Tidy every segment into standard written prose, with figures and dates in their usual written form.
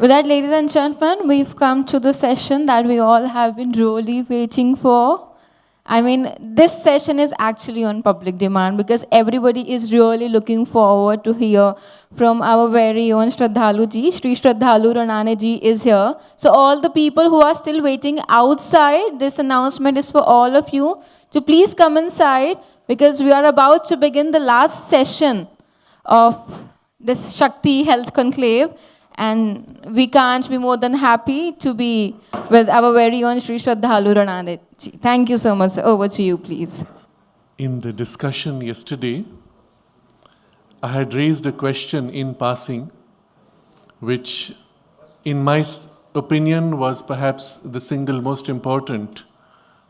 With that, ladies and gentlemen, we've come to the session that we all have been really waiting for. I mean, this session is actually on public demand because everybody is really looking forward to hear from our very own Sraddhalu ji. Sraddhalu Ranade ji is here. So all the people who are still waiting outside, this announcement is for all of you to please come inside because we are about to begin the last session of this Shakti Health Conclave. And we can't be more than happy to be with our very own Sri Sraddhalu Ranade. Thank you so much. Over to you, please. In the discussion yesterday, I had raised a question in passing, which in my opinion was perhaps the single most important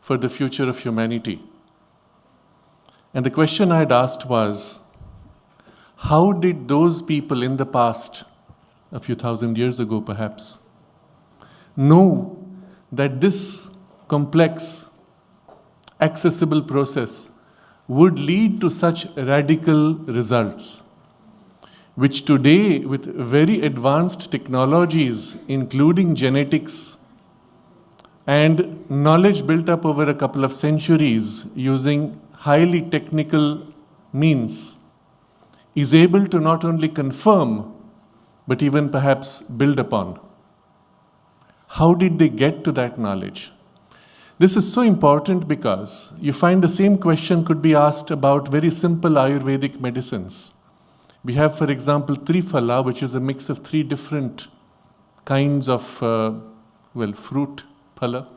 for the future of humanity. And the question I had asked was, how did those people in the past, a few thousand years ago perhaps, know that this complex, accessible process would lead to such radical results, which today with very advanced technologies, including genetics and knowledge built up over a couple of centuries using highly technical means, is able to not only confirm but even perhaps build upon. How did they get to that knowledge? This is so important because you find the same question could be asked about very simple Ayurvedic medicines. We have, for example, Triphala, which is a mix of 3 different kinds of, fruit, phala,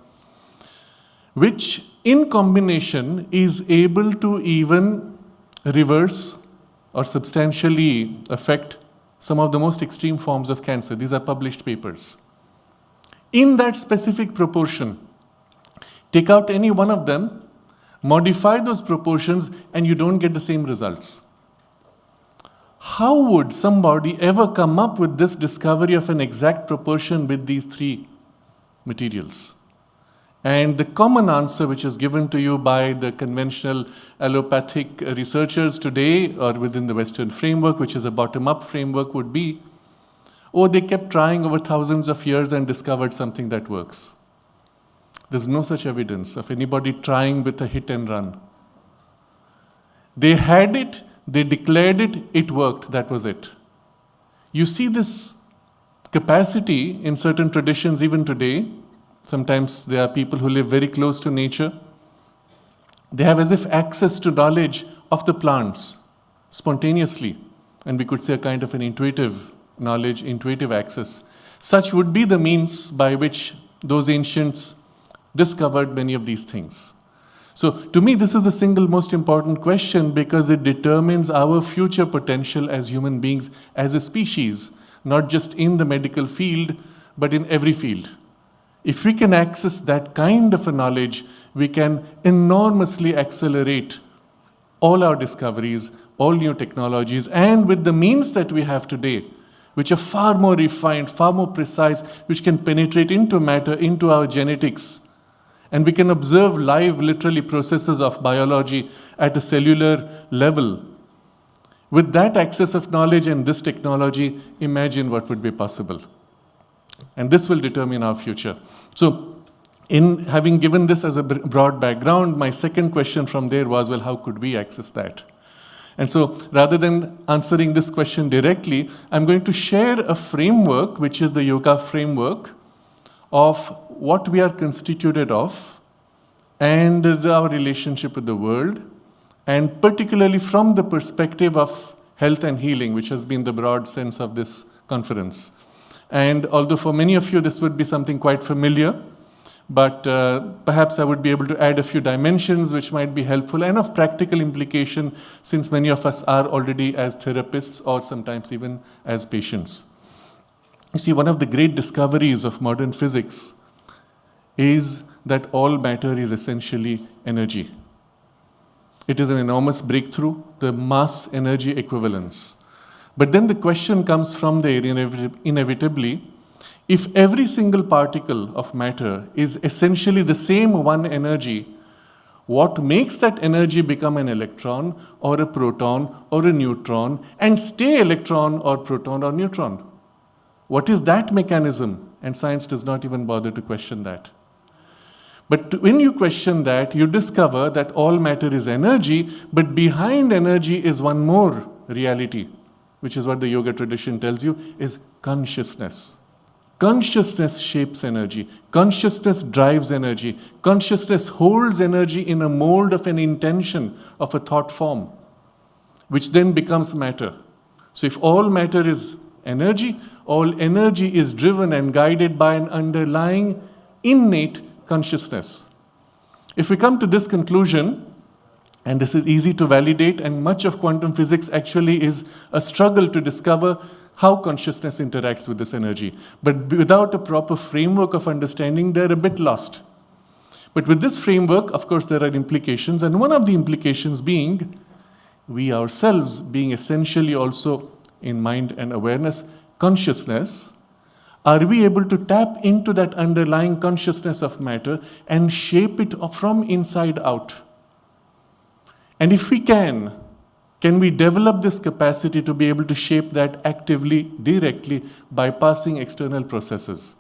which in combination is able to even reverse or substantially affect some of the most extreme forms of cancer. These are published papers. In that specific proportion, take out any one of them, modify those proportions, and you don't get the same results. How would somebody ever come up with this discovery of an exact proportion with these 3 materials? And the common answer which is given to you by the conventional allopathic researchers today or within the Western framework, which is a bottom-up framework, would be, oh, they kept trying over thousands of years and discovered something that works. There's no such evidence of anybody trying with a hit and run. They had it, they declared it, it worked, that was it. You see this capacity in certain traditions even today. Sometimes there are people who live very close to nature. They have as if access to knowledge of the plants spontaneously. And we could say a kind of an intuitive knowledge, intuitive access. Such would be the means by which those ancients discovered many of these things. So to me, this is the single most important question because it determines our future potential as human beings, as a species, not just in the medical field, but in every field. If we can access that kind of a knowledge, we can enormously accelerate all our discoveries, all new technologies, and with the means that we have today, which are far more refined, far more precise, which can penetrate into matter, into our genetics, and we can observe live, literally, processes of biology at a cellular level. With that access of knowledge and this technology, imagine what would be possible. And this will determine our future. So, in having given this as a broad background, my second question from there was, well, how could we access that? And so, rather than answering this question directly, I'm going to share a framework, which is the yoga framework, of what we are constituted of and our relationship with the world, and particularly from the perspective of health and healing, which has been the broad sense of this conference. And although for many of you this would be something quite familiar, but perhaps I would be able to add a few dimensions which might be helpful and of practical implication, since many of us are already as therapists or sometimes even as patients. You see, one of the great discoveries of modern physics is that all matter is essentially energy. It is an enormous breakthrough, the mass energy equivalence. But then the question comes from there inevitably, if every single particle of matter is essentially the same one energy, what makes that energy become an electron or a proton or a neutron and stay electron or proton or neutron? What is that mechanism? And science does not even bother to question that. But when you question that, you discover that all matter is energy, but behind energy is one more reality, which is what the yoga tradition tells you, is consciousness. Consciousness shapes energy. Consciousness drives energy. Consciousness holds energy in a mold of an intention, of a thought form, which then becomes matter. So if all matter is energy, all energy is driven and guided by an underlying innate consciousness. If we come to this conclusion, and this is easy to validate, and much of quantum physics actually is a struggle to discover how consciousness interacts with this energy. But without a proper framework of understanding, they're a bit lost. But with this framework, of course, there are implications, and one of the implications being we ourselves being essentially also in mind and awareness, consciousness. Are we able to tap into that underlying consciousness of matter and shape it from inside out? And if we can we develop this capacity to be able to shape that actively, directly, bypassing external processes?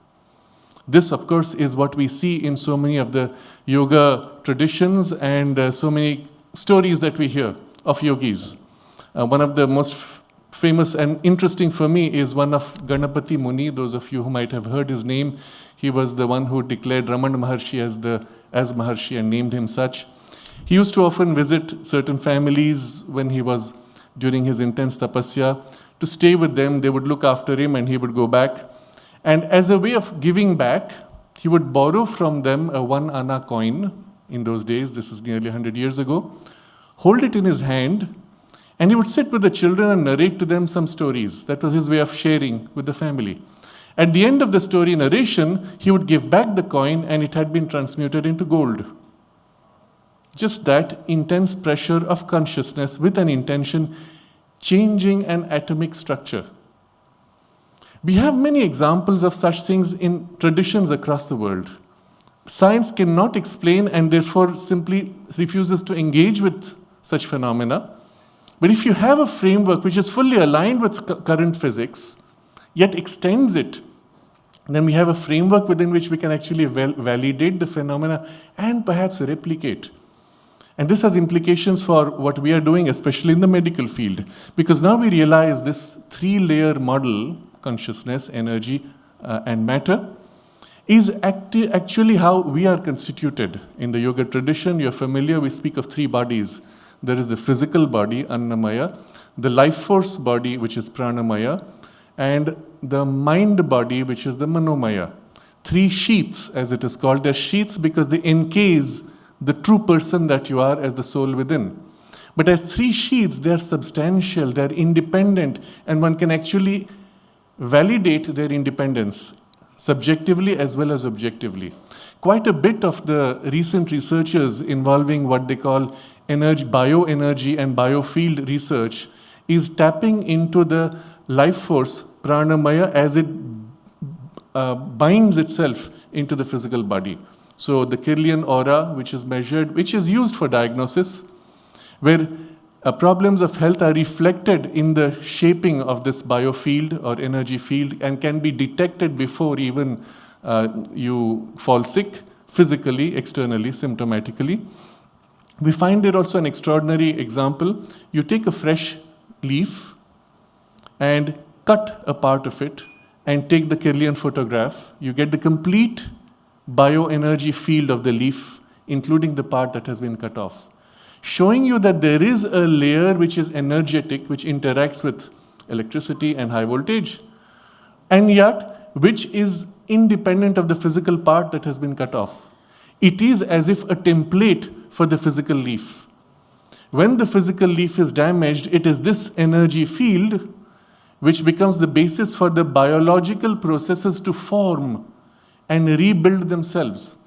This, of course, is what we see in so many of the yoga traditions and so many stories that we hear of yogis. One of the most famous and interesting for me is one of Ganapati Muni. Those of you who might have heard his name, he was the one who declared Ramana Maharshi as Maharshi and named him such. He used to often visit certain families when he was during his intense tapasya to stay with them. They would look after him and he would go back. And as a way of giving back, he would borrow from them a 1 anna coin in those days. This is nearly 100 years ago. Hold it in his hand, and he would sit with the children and narrate to them some stories. That was his way of sharing with the family. At the end of the story narration, he would give back the coin, and it had been transmuted into gold. Just that intense pressure of consciousness with an intention changing an atomic structure. We have many examples of such things in traditions across the world. Science cannot explain and therefore simply refuses to engage with such phenomena. But if you have a framework which is fully aligned with current physics, yet extends it, then we have a framework within which we can actually validate the phenomena and perhaps replicate. And this has implications for what we are doing, especially in the medical field. Because now we realize this 3-layer model, consciousness, energy, and matter, is actually how we are constituted. In the yoga tradition, you're familiar, we speak of 3 bodies. There is the physical body, Annamaya, the life force body, which is Pranamaya, and the mind body, which is the Manomaya. 3 sheaths, as it is called. They're sheaths because they encase the true person that you are as the soul within. But as 3 sheaths, they're substantial, they're independent, and one can actually validate their independence, subjectively as well as objectively. Quite a bit of the recent researchers involving what they call bioenergy and biofield research is tapping into the life force, pranamaya, as it binds itself into the physical body. So the Kirlian aura, which is measured, which is used for diagnosis, where problems of health are reflected in the shaping of this biofield or energy field and can be detected before even you fall sick, physically, externally, symptomatically. We find there also an extraordinary example. You take a fresh leaf and cut a part of it and take the Kirlian photograph. You get the complete bioenergy field of the leaf, including the part that has been cut off, showing you that there is a layer which is energetic, which interacts with electricity and high voltage, and yet which is independent of the physical part that has been cut off. It is as if a template for the physical leaf. When the physical leaf is damaged, it is this energy field which becomes the basis for the biological processes to form and rebuild themselves.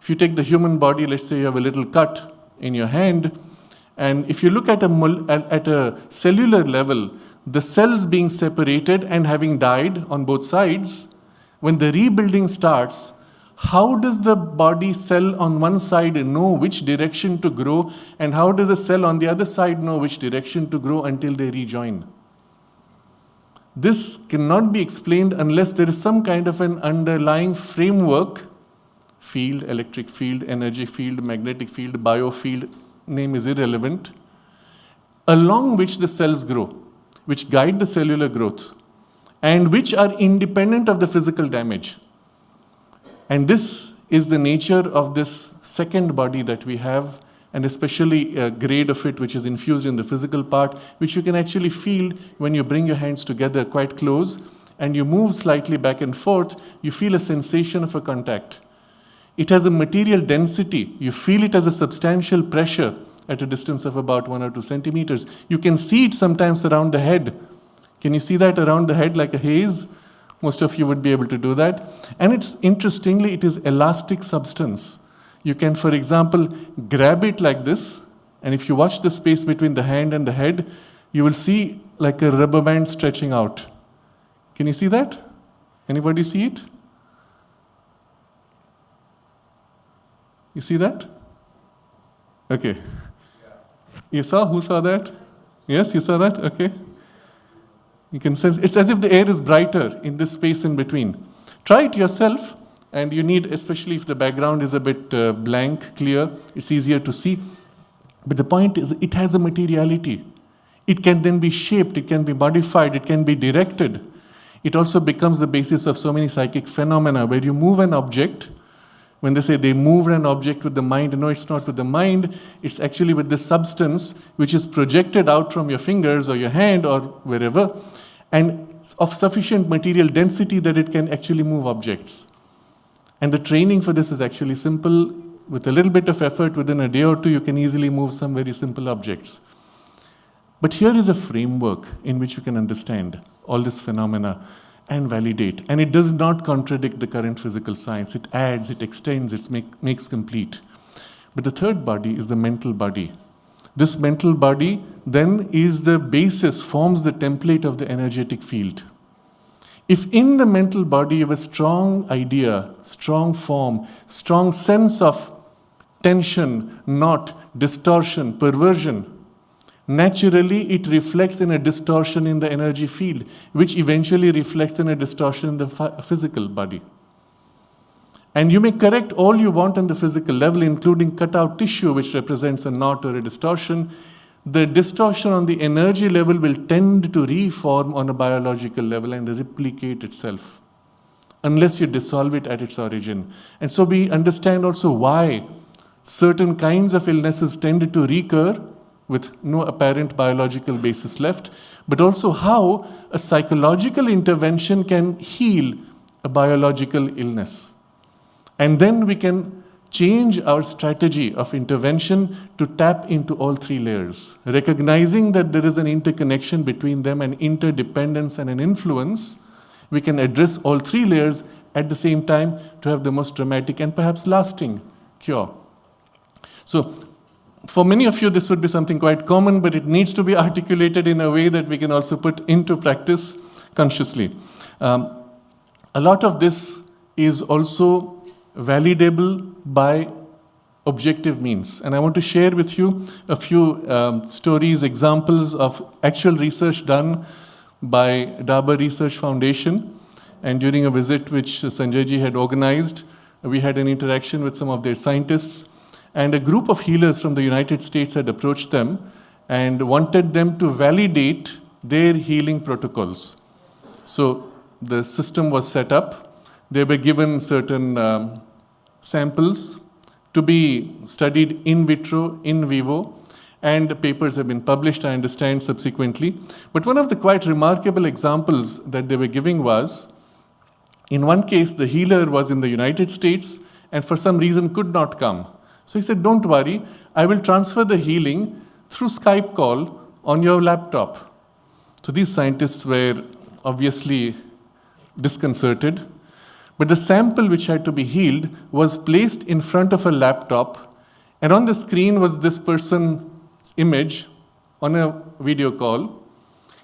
If you take the human body, let's say you have a little cut in your hand, and if you look at a cellular level, the cells being separated and having died on both sides, when the rebuilding starts, how does the body cell on one side know which direction to grow, and how does the cell on the other side know which direction to grow until they rejoin? This cannot be explained unless there is some kind of an underlying framework, field, electric field, energy field, magnetic field, biofield, name is irrelevant, along which the cells grow, which guide the cellular growth, and which are independent of the physical damage. And this is the nature of this second body that we have, and especially a grade of it which is infused in the physical part, which you can actually feel when you bring your hands together quite close and you move slightly back and forth, you feel a sensation of a contact. It has a material density. You feel it as a substantial pressure at a distance of about 1 or 2 centimeters. You can see it sometimes around the head. Can you see that around the head like a haze? Most of you would be able to do that. And it's interestingly, it is elastic substance. You can, for example, grab it like this, and if you watch the space between the hand and the head, you will see like a rubber band stretching out. Can you see that? Anybody see it? You see that? Okay. You saw? Who saw that? Yes, you saw that? Okay. You can sense, it's as if the air is brighter in this space in between. Try it yourself. And you need, especially if the background is a bit blank, clear, it's easier to see. But the point is, it has a materiality. It can then be shaped, it can be modified, it can be directed. It also becomes the basis of so many psychic phenomena where you move an object. When they say they moved an object with the mind, no, it's not with the mind. It's actually with the substance which is projected out from your fingers or your hand or wherever, and of sufficient material density that it can actually move objects. And the training for this is actually simple. With a little bit of effort, within a day or two, you can easily move some very simple objects. But here is a framework in which you can understand all this phenomena and validate. And it does not contradict the current physical science. It adds, it extends, it makes complete. But the third body is the mental body. This mental body then is the basis, forms the template of the energetic field. If in the mental body you have a strong idea, strong form, strong sense of tension, knot, distortion, perversion, naturally it reflects in a distortion in the energy field, which eventually reflects in a distortion in the physical body. And you may correct all you want on the physical level, including cut out tissue, which represents a knot or a distortion. The distortion on the energy level will tend to reform on a biological level and replicate itself, unless you dissolve it at its origin. And so we understand also why certain kinds of illnesses tend to recur with no apparent biological basis left, but also how a psychological intervention can heal a biological illness. And then we can change our strategy of intervention to tap into all three layers, recognizing that there is an interconnection between them, an interdependence and an influence. We can address all three layers at the same time to have the most dramatic and perhaps lasting cure. So, for many of you, this would be something quite common, but it needs to be articulated in a way that we can also put into practice consciously. A lot of this is also validable by objective means. And I want to share with you a few stories, examples of actual research done by Dabur Research Foundation. And during a visit which Sanjay ji had organized, we had an interaction with some of their scientists. And a group of healers from the United States had approached them and wanted them to validate their healing protocols. So the system was set up. They were given certain samples to be studied in vitro, in vivo, and papers have been published, I understand, subsequently. But one of the quite remarkable examples that they were giving was, in one case, the healer was in the United States and for some reason could not come. So he said, don't worry, I will transfer the healing through Skype call on your laptop. So these scientists were obviously disconcerted. But the sample which had to be healed was placed in front of a laptop, and on the screen was this person's image on a video call.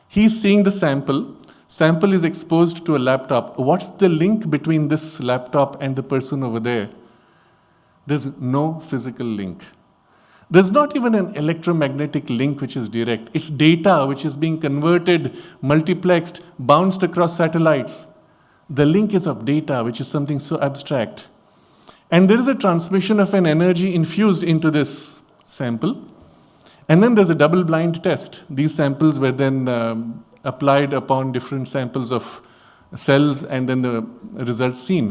He's seeing the sample. Sample is exposed to a laptop. What's the link between this laptop and the person over there? There's no physical link. There's not even an electromagnetic link which is direct. It's data which is being converted, multiplexed, bounced across satellites. The link is of data, which is something so abstract. And there is a transmission of an energy infused into this sample. And then there's a double-blind test. These samples were then applied upon different samples of cells and then the results seen.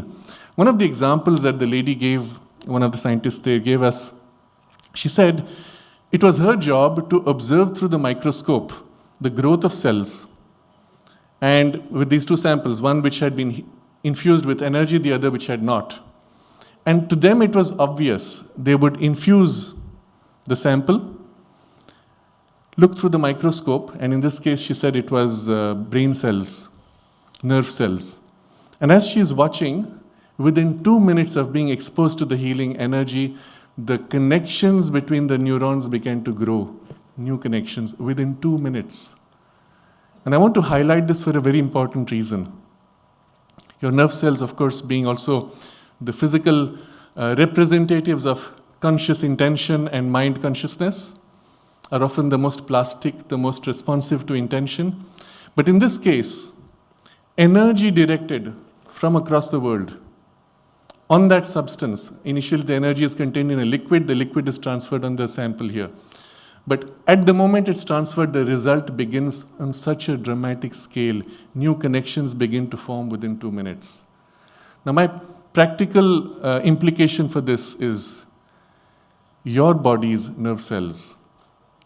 One of the examples that the lady gave, one of the scientists there gave us, she said it was her job to observe through the microscope the growth of cells. And with these two samples, one which had been infused with energy, the other which had not. And to them it was obvious. They would infuse the sample, look through the microscope, and in this case she said it was brain cells, nerve cells. And as she is watching, within 2 minutes of being exposed to the healing energy, the connections between the neurons began to grow, new connections, within 2 minutes. And I want to highlight this for a very important reason. Your nerve cells, of course, being also the physical representatives of conscious intention and mind consciousness, are often the most plastic, the most responsive to intention. But in this case, energy directed from across the world on that substance. Initially, the energy is contained in a liquid. The liquid is transferred on the sample here. But at the moment it's transferred, the result begins on such a dramatic scale. New connections begin to form within 2 minutes. Now, my practical implication for this is your body's nerve cells.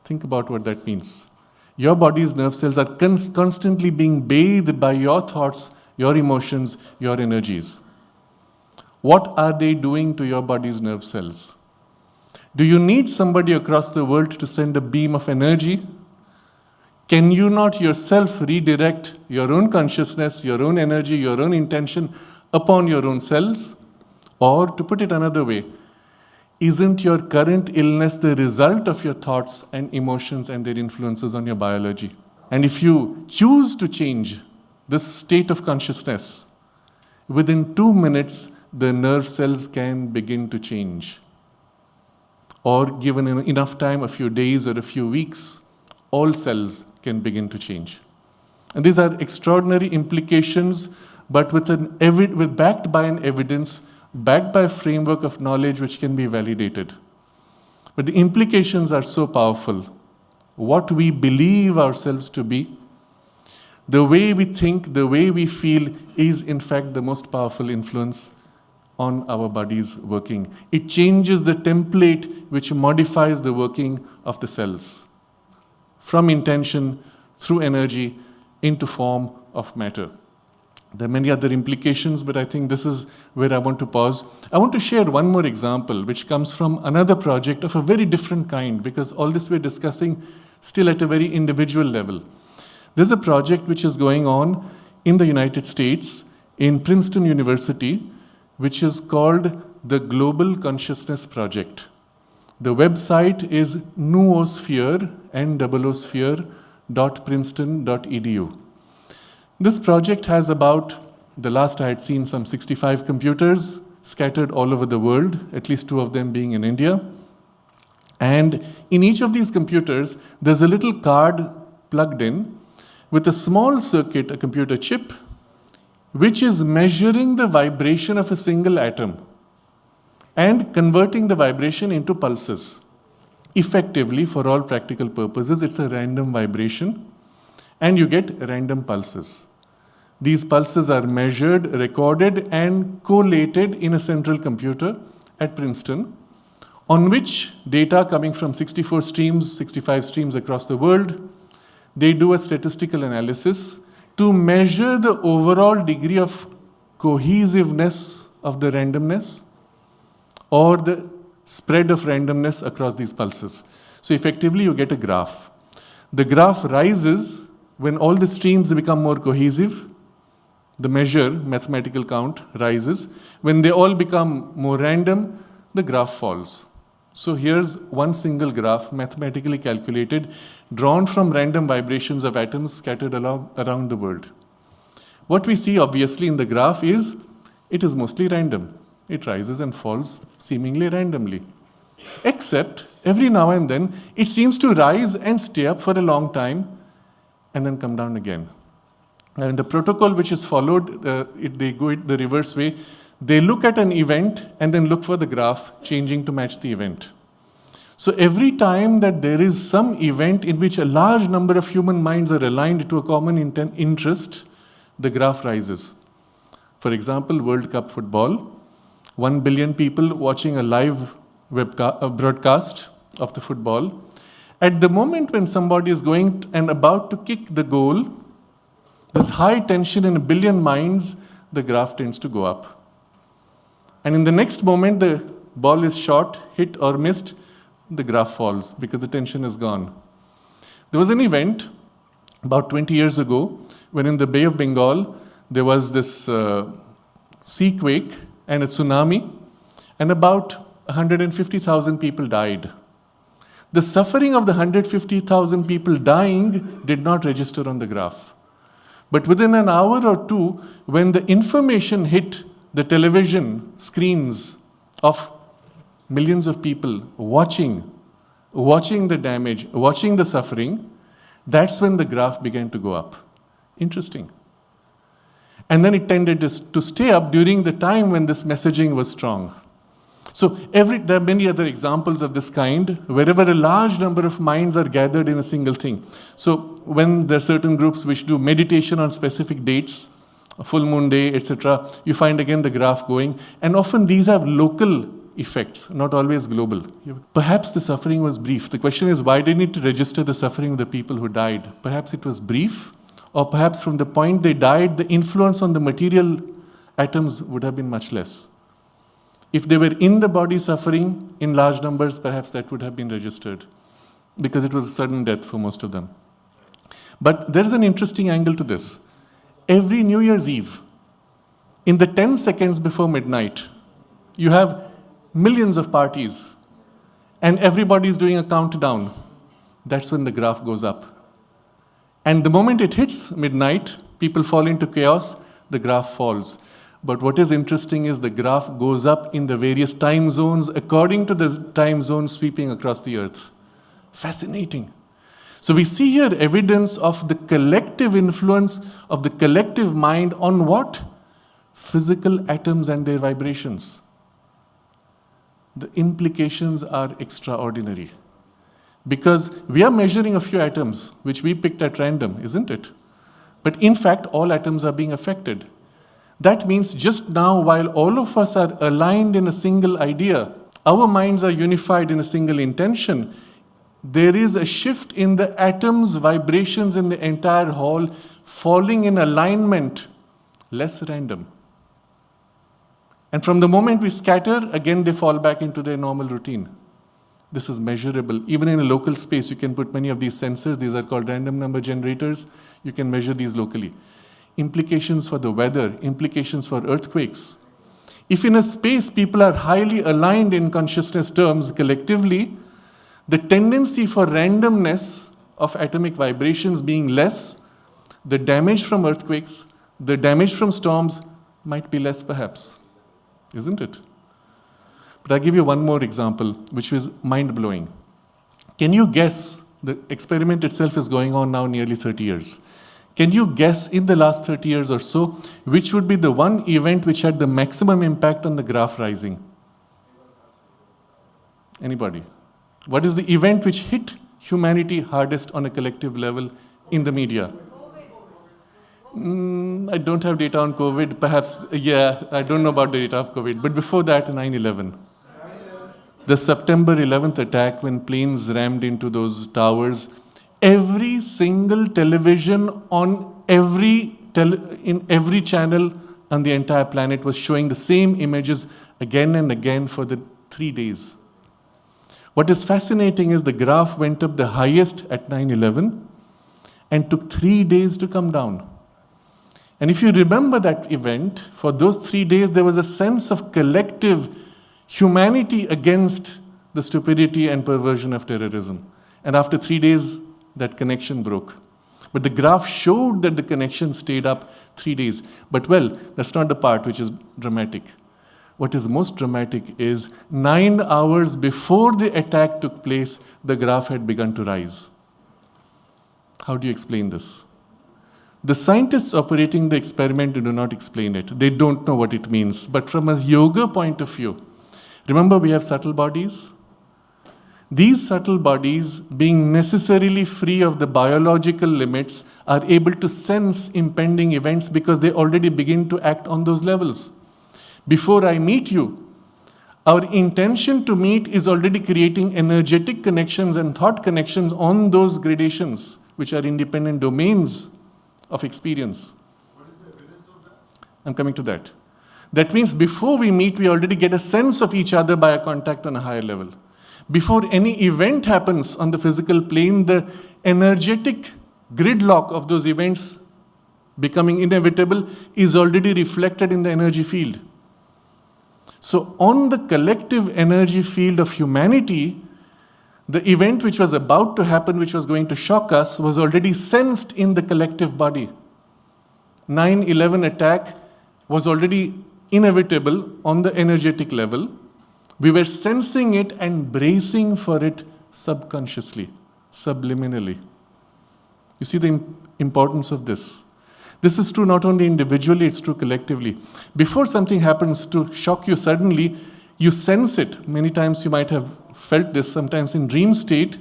Think about what that means. Your body's nerve cells are constantly being bathed by your thoughts, your emotions, your energies. What are they doing to your body's nerve cells? Do you need somebody across the world to send a beam of energy? Can you not yourself redirect your own consciousness, your own energy, your own intention upon your own cells? Or, to put it another way, isn't your current illness the result of your thoughts and emotions and their influences on your biology? And if you choose to change this state of consciousness, within 2 minutes, the nerve cells can begin to change. Or given enough time, a few days or a few weeks, all cells can begin to change. And these are extraordinary implications, but backed by an evidence, backed by a framework of knowledge which can be validated. But the implications are so powerful. What we believe ourselves to be, the way we think, the way we feel is in fact the most powerful influence on our body's working. It changes the template which modifies the working of the cells from intention through energy into form of matter. There are many other implications, but I think this is where I want to pause. I want to share one more example which comes from another project of a very different kind, because all this we're discussing still at a very individual level. There's a project which is going on in the United States in Princeton University, which is called the Global Consciousness Project. The website is noosphere, noosphere.princeton.edu. This project has about, the last I had seen, some 65 computers scattered all over the world, at least 2 of them being in India. And in each of these computers, there's a little card plugged in with a small circuit, a computer chip, which is measuring the vibration of a single atom and converting the vibration into pulses. Effectively, for all practical purposes, it's a random vibration, and you get random pulses. These pulses are measured, recorded, and collated in a central computer at Princeton, on which data coming from 64 streams, 65 streams across the world, they do a statistical analysis to measure the overall degree of cohesiveness of the randomness or the spread of randomness across these pulses. So effectively, you get a graph. The graph rises when all the streams become more cohesive. The measure, mathematical count, rises. When they all become more random, the graph falls. So here's one single graph, mathematically calculated, drawn from random vibrations of atoms scattered around the world. What we see obviously in the graph is, it is mostly random. It rises and falls seemingly randomly. Except Every now and then, it seems to rise and stay up for a long time and then come down again. Now, in the protocol which is followed, they go it the reverse way. They look at an event and then look for the graph changing to match the event. So every time that there is some event in which a large number of human minds are aligned to a common interest, the graph rises. For example, World Cup football, 1 billion people watching a live broadcast of the football. At the moment when somebody is going and about to kick the goal, there's high tension in a billion minds, the graph tends to go up. And in the next moment, the ball is shot, hit or missed, the graph falls because the tension is gone. There was an event about 20 years ago when in the Bay of Bengal, there was this sea quake and a tsunami, and about 150,000 people died. The suffering of the 150,000 people dying did not register on the graph. But within an hour or two, when the information hit the television screens of millions of people watching the damage, watching the suffering, that's when the graph began to go up. Interesting. And then it tended to stay up during the time when this messaging was strong. So there are many other examples of this kind, wherever a large number of minds are gathered in a single thing. So when there are certain groups which do meditation on specific dates, a full moon day, etc., you find again the graph going. And often these have local effects, not always global. Perhaps the suffering was brief. The question is, why didn't it register the suffering of the people who died? Perhaps it was brief, or perhaps from the point they died, the influence on the material atoms would have been much less. If they were in the body suffering in large numbers, perhaps that would have been registered, because it was a sudden death for most of them. But there is an interesting angle to this. Every New Year's Eve, in the 10 seconds before midnight, you have millions of parties, and everybody is doing a countdown. That's when the graph goes up. And the moment it hits midnight, people fall into chaos, the graph falls. But what is interesting is the graph goes up in the various time zones according to the time zone sweeping across the earth. Fascinating. So we see here evidence of the collective influence of the collective mind on what? Physical atoms and their vibrations. The implications are extraordinary. Because we are measuring a few atoms, which we picked at random, isn't it? But in fact, all atoms are being affected. That means just now, while all of us are aligned in a single idea, our minds are unified in a single intention, there is a shift in the atoms' vibrations in the entire hall, falling in alignment, less random. And from the moment we scatter, again they fall back into their normal routine. This is measurable. Even in a local space, you can put many of these sensors. These are called random number generators. You can measure these locally. Implications for the weather, implications for earthquakes. If in a space people are highly aligned in consciousness terms collectively, the tendency for randomness of atomic vibrations being less, the damage from earthquakes, the damage from storms might be less perhaps. Isn't it? But I'll give you one more example, which is mind-blowing. Can you guess, the experiment itself is going on now nearly 30 years. Can you guess in the last 30 years or so, which would be the one event which had the maximum impact on the graph rising? Anybody? What is the event which hit humanity hardest on a collective level in the media? I don't have data on COVID. Perhaps, yeah, I don't know about the data of COVID. But before that, 9/11. The September 11th attack, when planes rammed into those towers, every single television on in every channel on the entire planet was showing the same images again and again for the 3 days. What is fascinating is the graph went up the highest at 9/11 and took 3 days to come down. And if you remember that event, for those 3 days there was a sense of collective humanity against the stupidity and perversion of terrorism. And after 3 days, that connection broke. But the graph showed that the connection stayed up 3 days. But well, that's not the part which is dramatic. what is most dramatic is 9 hours before the attack took place, the graph had begun to rise. How do you explain this? The scientists operating the experiment do not explain it. They don't know what it means. But from a yoga point of view, remember we have subtle bodies? These subtle bodies, being necessarily free of the biological limits, are able to sense impending events because they already begin to act on those levels. Before I meet you, our intention to meet is already creating energetic connections and thought connections on those gradations, which are independent domains of experience. What is the evidence of that? I'm coming to that. That means before we meet, we already get a sense of each other by a contact on a higher level. Before any event happens on the physical plane, the energetic gridlock of those events becoming inevitable is already reflected in the energy field. So on the collective energy field of humanity, the event which was about to happen, which was going to shock us, was already sensed in the collective body. 9/11 attack was already inevitable on the energetic level. We were sensing it and bracing for it subconsciously, subliminally. You see the importance of this. This is true not only individually, it's true collectively. Before something happens to shock you suddenly, you sense it. Many times you might have felt this, sometimes in dream state.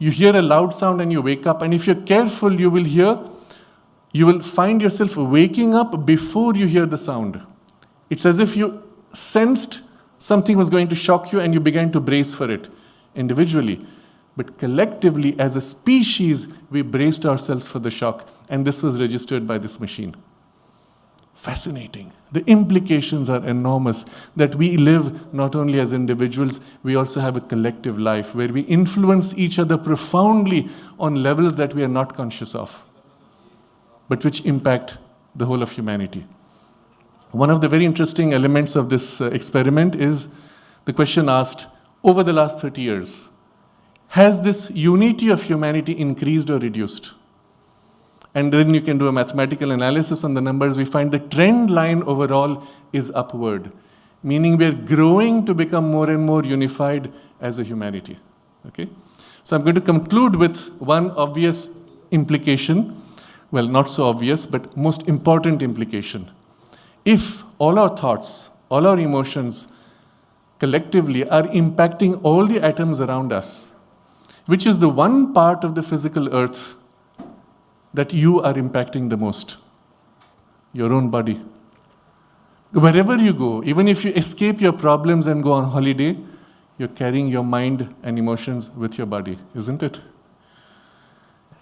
You hear a loud sound and you wake up, and if you're careful, you will find yourself waking up before you hear the sound. It's as if you sensed something was going to shock you and you began to brace for it individually. But collectively, as a species, we braced ourselves for the shock, and this was registered by this machine. Fascinating. The implications are enormous, that we live not only as individuals, we also have a collective life where we influence each other profoundly on levels that we are not conscious of, but which impact the whole of humanity. One of the very interesting elements of this experiment is the question asked, over the last 30 years, has this unity of humanity increased or reduced? And then you can do a mathematical analysis on the numbers. We find the trend line overall is upward, meaning we're growing to become more and more unified as a humanity. Okay? So I'm going to conclude with one obvious implication. Well, not so obvious, but most important implication. If all our thoughts, all our emotions collectively are impacting all the atoms around us, which is the one part of the physical earth that you are impacting the most? Your own body. Wherever you go, even if you escape your problems and go on holiday, you're carrying your mind and emotions with your body, isn't it?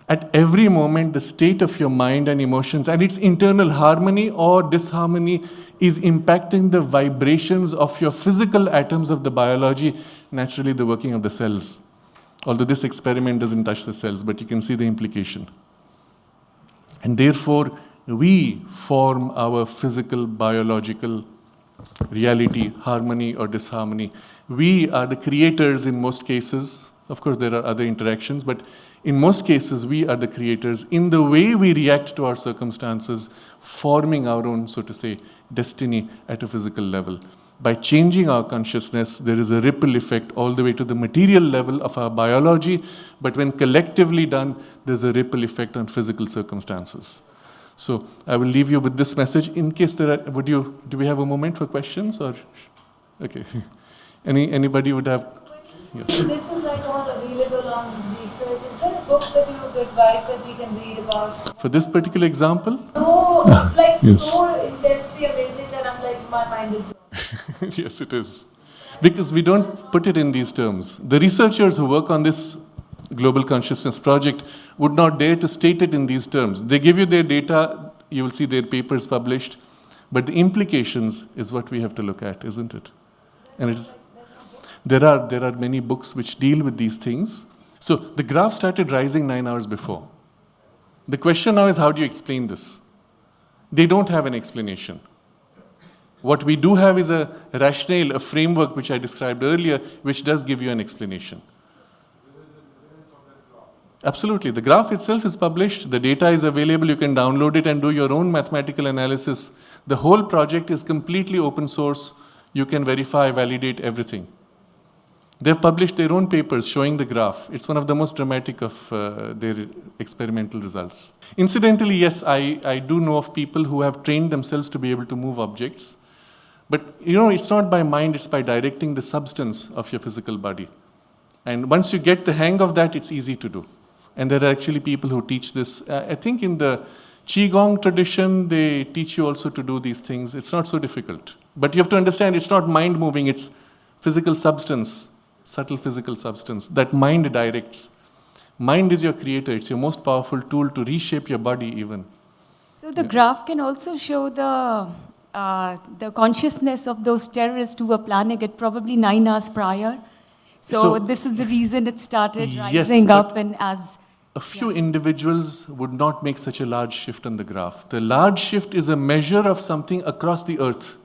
At every moment, the state of your mind and emotions and its internal harmony or disharmony is impacting the vibrations of your physical atoms of the biology, naturally the working of the cells. Although this experiment doesn't touch the cells, but you can see the implication. And therefore, we form our physical, biological reality, harmony or disharmony. We are the creators in most cases. Of course, there are other interactions, but in most cases, we are the creators in the way we react to our circumstances, forming our own, so to say, destiny at a physical level. By changing our consciousness, there is a ripple effect all the way to the material level of our biology, but when collectively done, there's a ripple effect on physical circumstances. So I will leave you with this message. In case there are, do we have a moment for questions or? Okay. Anybody would have? Yes. This is like all available on research. Is there a book that you would advise that we can read about? For this particular example? No, it's like Yes. so intensely amazing that I'm like, my mind is blown. Yes, it is. Because we don't put it in these terms. The researchers who work on this global consciousness project would not dare to state it in these terms. They give you their data, you will see their papers published, but the implications is what we have to look at, isn't it? And it's, there are many books which deal with these things. So the graph started rising 9 hours before. The question now is, how do you explain this? They don't have an explanation. What we do have is a rationale, a framework which I described earlier, which does give you an explanation. Absolutely. The graph itself is published. The data is available. You can download it and do your own mathematical analysis. The whole project is completely open source. you can verify, validate everything. They've published their own papers showing the graph. It's one of the most dramatic of their experimental results. Incidentally, yes, I do know of people who have trained themselves to be able to move objects. But it's not by mind, it's by directing the substance of your physical body. And once you get the hang of that, it's easy to do. And there are actually people who teach this. I think in the Qigong tradition, they teach you also to do these things. It's not so difficult. But you have to understand, it's not mind moving, it's physical substance, subtle physical substance that mind directs. Mind is your creator. It's your most powerful tool to reshape your body even. So the graph can also show the consciousness of those terrorists who were planning it probably 9 hours prior. So this is the reason it started rising up, and as a few individuals would not make such a large shift on the graph. The large shift is a measure of something across the earth.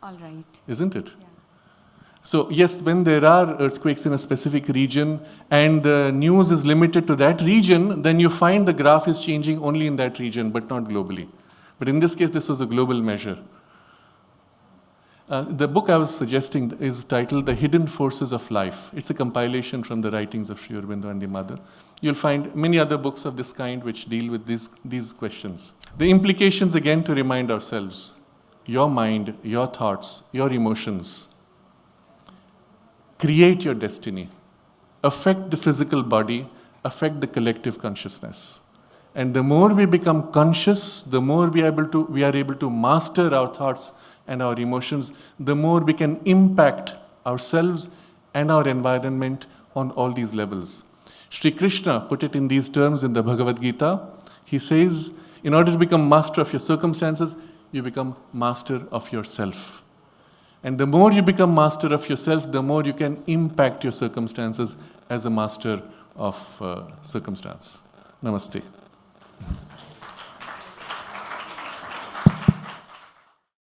all right. Isn't it? Yeah. So yes, when there are earthquakes in a specific region and the news is limited to that region, then you find the graph is changing only in that region, but not globally. But in this case, this was a global measure. The book I was suggesting is titled The Hidden Forces of Life. It's a compilation from the writings of Sri Aurobindo and the Mother. You'll find many other books of this kind which deal with these questions. The implications, again, to remind ourselves, your mind, your thoughts, your emotions, create your destiny, affect the physical body, affect the collective consciousness. And the more we become conscious, the more we are able to master our thoughts and our emotions, the more we can impact ourselves and our environment on all these levels. Sri Krishna put it in these terms in the Bhagavad Gita. He says, in order to become master of your circumstances, you become master of yourself. And the more you become master of yourself, the more you can impact your circumstances as a master of circumstance. Namaste.